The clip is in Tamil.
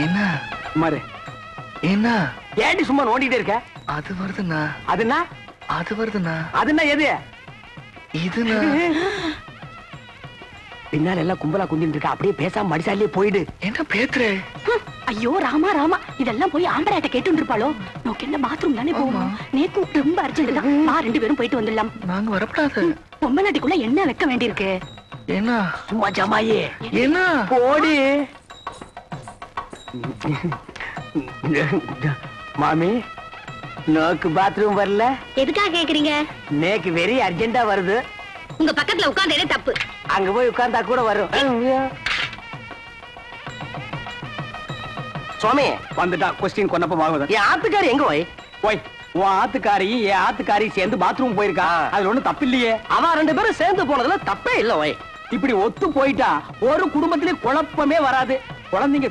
என்ன மாறு என்ன ஏடி சும்மா நோண்டிட்டே இருக்க? அது வருதுண்ணா அதுனா அது வருதுண்ணா அதுனா எது? இதுண்ணா பின்னால எல்லாம் கும்பலா குந்திட்டு இருக்க, அப்படியே பேசாம மடிசாலியே போயிடு. என்ன பேத்துற? ஐயோ ராமா ராமா, இதெல்லாம் போய் ஆம்பராட்ட கேட்டு இருப்பாளோ? நோக்கு என்ன பாத்ரூம் தானே போவோம். நேக்கு ரொம்ப அர்ஜென்ட் தான், நான் 2 பேரும் போயிட்டு வந்துடலாம். நாங்க வரப்படாது. பொம்மநாட்டிக்குள்ள என்ன வைக்க வேண்டியிருக்கு? என்ன சும்மா ஜமாயே என்ன போடி. மாமி, நோக்கு பாத்ரூம் வரல? எதுக்காக கேக்குறீங்க? நேக்கு வெரி அர்ஜென்டா வருது. உங்க பக்கத்துல உட்கார்ந்தே தப்பு. அங்க போய் உட்கார்ந்தா கூட வரும். சுவாமி வந்துட்டா. கொஸ்டின் கொன்னப்ப என் ஆத்துக்காரி எங்க போய் போய் உன் ஆத்துக்காரி என் ஆத்துக்காரி சேர்ந்து பாத்ரூம் போயிருக்கா. அதுல ஒண்ணு தப்பு இல்லையே. அவன் 2 பேரும் சேர்ந்து போனதுல தப்பே இல்ல. இப்படி ஒத்து போயிட்டா ஒரு குடும்பத்திலே குழப்பமே வராது. குழந்தைங்க